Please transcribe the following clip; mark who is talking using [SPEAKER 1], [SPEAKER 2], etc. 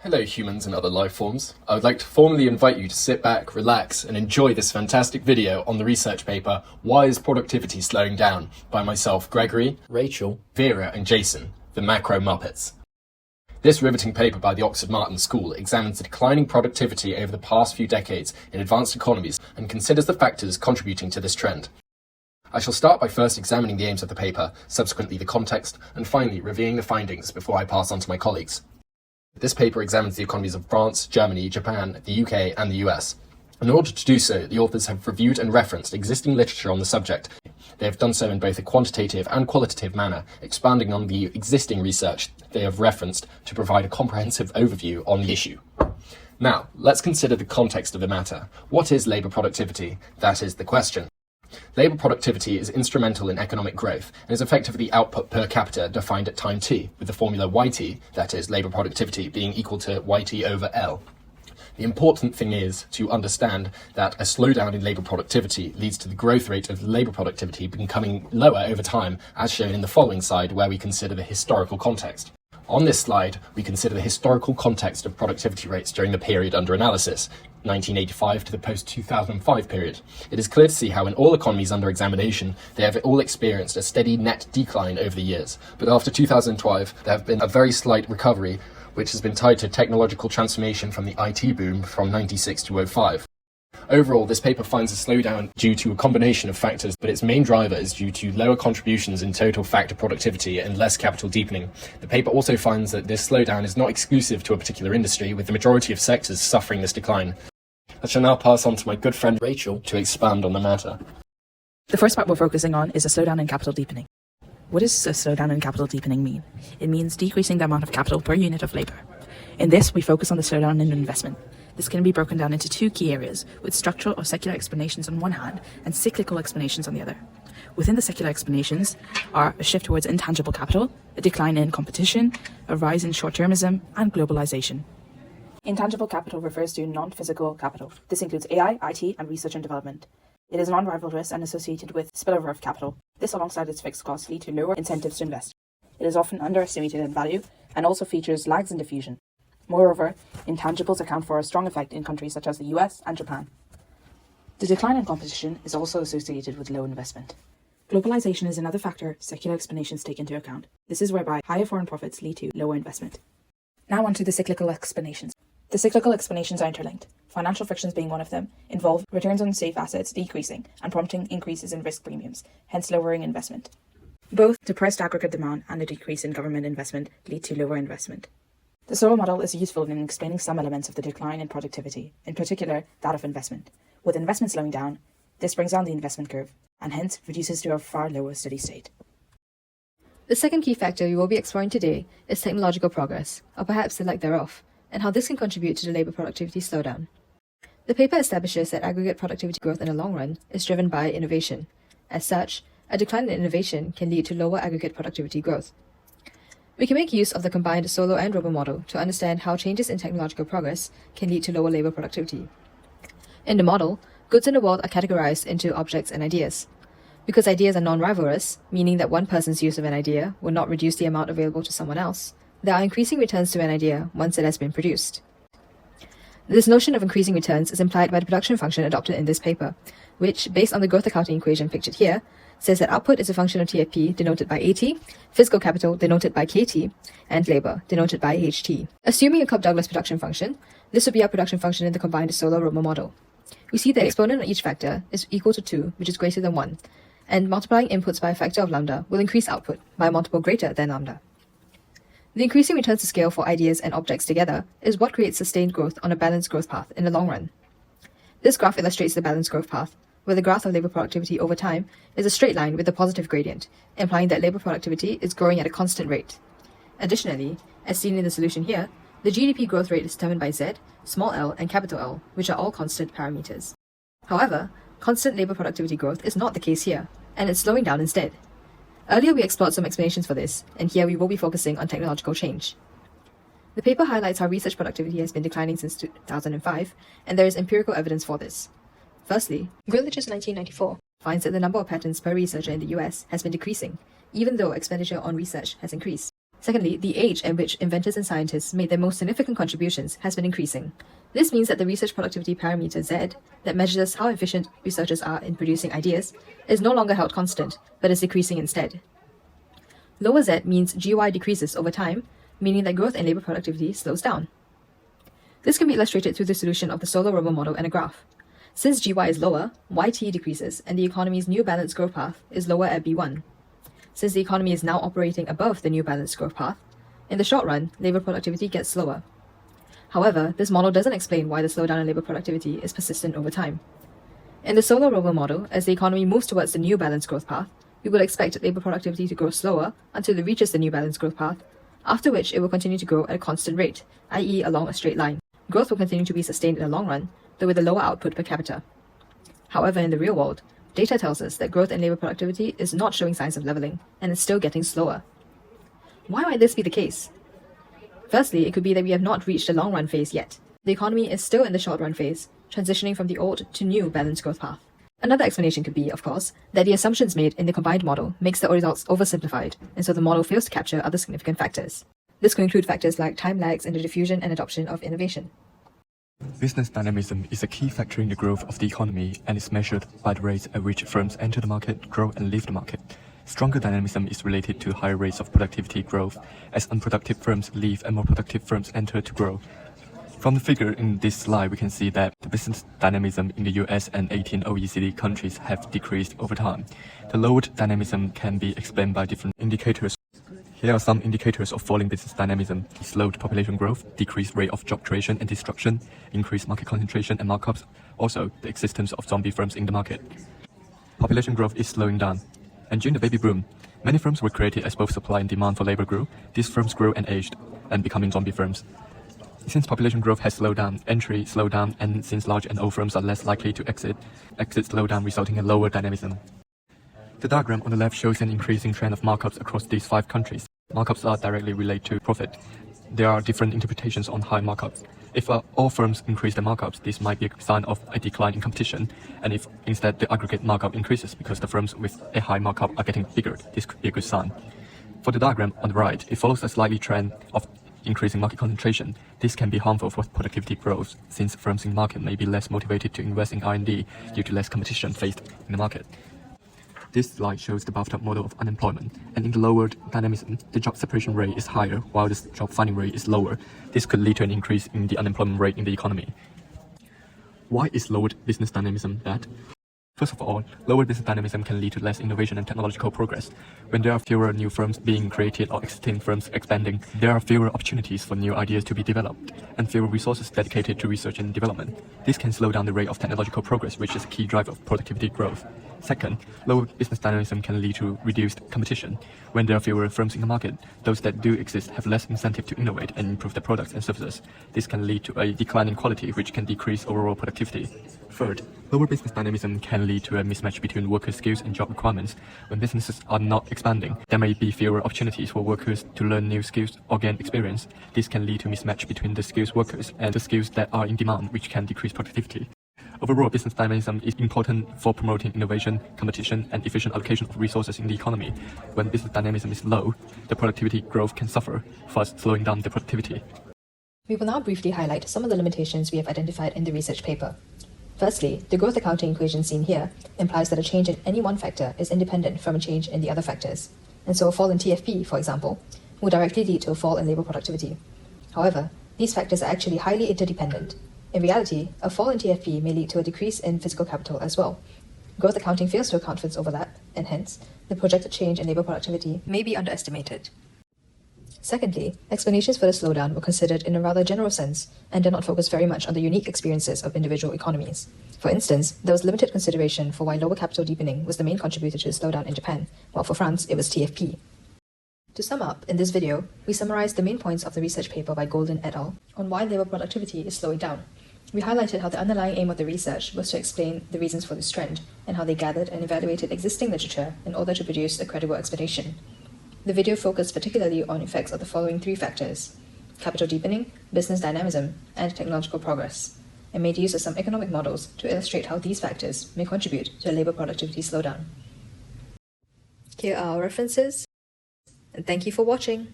[SPEAKER 1] Hello humans and other life forms. I would like to formally invite you to sit back, relax, and enjoy this fantastic video on the research paper, Why is Productivity Slowing Down? By myself, Gregory, Rachel, Vera, and Jason, the Macro Muppets. This riveting paper by the Oxford Martin School examines the declining productivity over the past few decades in advanced economies and considers the factors contributing to this trend. I shall start by first examining the aims of the paper, subsequently the context, and finally reviewing the findings before I pass on to my colleagues. This paper examines the economies of France, Germany, Japan, the UK, and the US. In order to do so, the authors have reviewed and referenced existing literature on the subject. They have done so in both a quantitative and qualitative manner, expanding on the existing research they have referenced to provide a comprehensive overview on the issue. Now, let's consider the context of the matter. What is labour productivity? That is the question. Labour productivity is instrumental in economic growth and is effectively output per capita defined at time t, with the formula YT, that is, labour productivity, being equal to YT over L. The important thing is to understand that a slowdown in labour productivity leads to the growth rate of labour productivity becoming lower over time, as shown in the following slide where we consider the historical context. On this slide, we consider the historical context of productivity rates during the period under analysis, 1985 to the post-2005 period. It is clear to see how in all economies under examination, they have all experienced a steady net decline over the years. But after 2012, there have been a very slight recovery, which has been tied to technological transformation from the IT boom from 96 to 05. Overall, this paper finds a slowdown due to a combination of factors, but its main driver is due to lower contributions in total factor productivity and less capital deepening. The paper also finds that this slowdown is not exclusive to a particular industry, with the majority of sectors suffering this decline. I shall now pass on to my good friend Rachel to expand on the matter.
[SPEAKER 2] The first part we're focusing on is a slowdown in capital deepening. What does a slowdown in capital deepening mean? It means decreasing the amount of capital per unit of labour. In this, we focus on the slowdown in investment. This can be broken down into two key areas, with structural or secular explanations on one hand and cyclical explanations on the other. Within the secular explanations are a shift towards intangible capital, a decline in competition, a rise in short-termism, and globalization. Intangible capital refers to non-physical capital. This includes AI, IT, and research and development. It is non-rivalrous and associated with spillover of capital. This, alongside its fixed costs, lead to lower incentives to invest. It is often underestimated in value and also features lags in diffusion. Moreover, intangibles account for a strong effect in countries such as the US and Japan. The decline in competition is also associated with low investment. Globalization is another factor secular explanations take into account. This is whereby higher foreign profits lead to lower investment. Now on to the cyclical explanations. The cyclical explanations are interlinked. Financial frictions being one of them involve returns on safe assets decreasing and prompting increases in risk premiums, hence lowering investment. Both depressed aggregate demand and a decrease in government investment lead to lower investment. The Solo model is useful in explaining some elements of the decline in productivity, in particular that of investment. With investment slowing down, this brings down the investment curve, and hence reduces to a far lower steady state.
[SPEAKER 3] The second key factor we will be exploring today is technological progress, or perhaps the lack thereof, and how this can contribute to the labour productivity slowdown. The paper establishes that aggregate productivity growth in the long run is driven by innovation. As such, a decline in innovation can lead to lower aggregate productivity growth. We can make use of the combined Solo and Robo model to understand how changes in technological progress can lead to lower labour productivity. In the model, goods in the world are categorized into objects and ideas. Because ideas are non-rivalrous, meaning that one person's use of an idea will not reduce the amount available to someone else, there are increasing returns to an idea once it has been produced. This notion of increasing returns is implied by the production function adopted in this paper, which, based on the growth accounting equation pictured here, says that output is a function of TFP, denoted by AT, physical capital, denoted by KT, and labour, denoted by HT. Assuming a Cobb-Douglas production function, this would be our production function in the combined Solo-Romo model. We see that the exponent of each factor is equal to 2, which is greater than 1, and multiplying inputs by a factor of lambda will increase output by a multiple greater than lambda. The increasing returns to scale for ideas and objects together is what creates sustained growth on a balanced growth path in the long run. This graph illustrates the balanced growth path, where the graph of labour productivity over time is a straight line with a positive gradient, implying that labour productivity is growing at a constant rate. Additionally, as seen in the solution here, the GDP growth rate is determined by Z, small l, and capital L, which are all constant parameters. However, constant labour productivity growth is not the case here, and it's slowing down instead. Earlier we explored some explanations for this, and here we will be focusing on technological change. The paper highlights how research productivity has been declining since 2005, and there is empirical evidence for this. Firstly, Grillitch's 1994 finds that the number of patents per researcher in the US has been decreasing, even though expenditure on research has increased. Secondly, the age at which inventors and scientists made their most significant contributions has been increasing. This means that the research productivity parameter Z, that measures how efficient researchers are in producing ideas, is no longer held constant, but is decreasing instead. Lower Z means GY decreases over time, meaning that growth in labor productivity slows down. This can be illustrated through the solution of the solar rover model and a graph. Since GY is lower, YT decreases, and the economy's new balanced growth path is lower at B1. Since the economy is now operating above the new balanced growth path, in the short run, labor productivity gets slower. However, this model doesn't explain why the slowdown in labor productivity is persistent over time. In the solar rover model, as the economy moves towards the new balanced growth path, we will expect labor productivity to grow slower until it reaches the new balanced growth path, after which it will continue to grow at a constant rate, i.e. along a straight line. Growth will continue to be sustained in the long run, though with a lower output per capita. However, in the real world, data tells us that growth in labor productivity is not showing signs of leveling, and is still getting slower. Why might this be the case? Firstly, it could be that we have not reached the long run phase yet. The economy is still in the short run phase, transitioning from the old to new balanced growth path. Another explanation could be, of course, that the assumptions made in the combined model makes the results oversimplified, and so the model fails to capture other significant factors. This could include factors like time lags in the diffusion and adoption of innovation.
[SPEAKER 4] Business dynamism is a key factor in the growth of the economy and is measured by the rates at which firms enter the market, grow and leave the market. Stronger dynamism is related to higher rates of productivity growth as unproductive firms leave and more productive firms enter to grow. From the figure in this slide, we can see that the business dynamism in the US and 18 OECD countries have decreased over time. The lowered dynamism can be explained by different indicators. Here are some indicators of falling business dynamism: slowed population growth, decreased rate of job creation and destruction, increased market concentration and markups, also the existence of zombie firms in the market. Population growth is slowing down. And during the baby boom, many firms were created as both supply and demand for labor grew. These firms grew and aged, and becoming zombie firms. Since population growth has slowed down, entry slowed down, and since large and old firms are less likely to exit slowed down, resulting in lower dynamism. The diagram on the left shows an increasing trend of markups across these 5 countries. Markups are directly related to profit. There are different interpretations on high markups. If all firms increase their markups, this might be a sign of a decline in competition, and if instead the aggregate markup increases because the firms with a high markup are getting bigger, this could be a good sign. For the diagram on the right, it follows a slightly trend of increasing market concentration. This can be harmful for productivity growth, since firms in the market may be less motivated to invest in R&D due to less competition faced in the market. This slide shows the bathtub model of unemployment, and in the lowered dynamism, the job separation rate is higher while the job finding rate is lower. This could lead to an increase in the unemployment rate in the economy. Why is lowered business dynamism bad? First of all, lower business dynamism can lead to less innovation and technological progress. When there are fewer new firms being created or existing firms expanding, there are fewer opportunities for new ideas to be developed, and fewer resources dedicated to research and development. This can slow down the rate of technological progress, which is a key driver of productivity growth. Second, lower business dynamism can lead to reduced competition. When there are fewer firms in the market, those that do exist have less incentive to innovate and improve their products and services. This can lead to a decline in quality, which can decrease overall productivity. Third, lower business dynamism can lead to a mismatch between workers' skills and job requirements. When businesses are not expanding, there may be fewer opportunities for workers to learn new skills or gain experience. This can lead to a mismatch between the skills workers and the skills that are in demand, which can decrease productivity. Overall, business dynamism is important for promoting innovation, competition, and efficient allocation of resources in the economy. When business dynamism is low, the productivity growth can suffer, thus slowing down the productivity.
[SPEAKER 3] We will now briefly highlight some of the limitations we have identified in the research paper. Firstly, the growth accounting equation seen here implies that a change in any one factor is independent from a change in the other factors, and so a fall in TFP, for example, will directly lead to a fall in labor productivity. However, these factors are actually highly interdependent. In reality, a fall in TFP may lead to a decrease in physical capital as well. Growth accounting fails to account for this overlap, and hence, the projected change in labor productivity may be underestimated. Secondly, explanations for the slowdown were considered in a rather general sense and did not focus very much on the unique experiences of individual economies. For instance, there was limited consideration for why lower capital deepening was the main contributor to the slowdown in Japan, while for France it was TFP. To sum up, in this video, we summarized the main points of the research paper by Golden et al. On why labor productivity is slowing down. We highlighted how the underlying aim of the research was to explain the reasons for this trend, and how they gathered and evaluated existing literature in order to produce a credible explanation. The video focused particularly on effects of the following 3 factors: capital deepening, business dynamism, and technological progress, and made use of some economic models to illustrate how these factors may contribute to a labor productivity slowdown. Here are our references, and thank you for watching.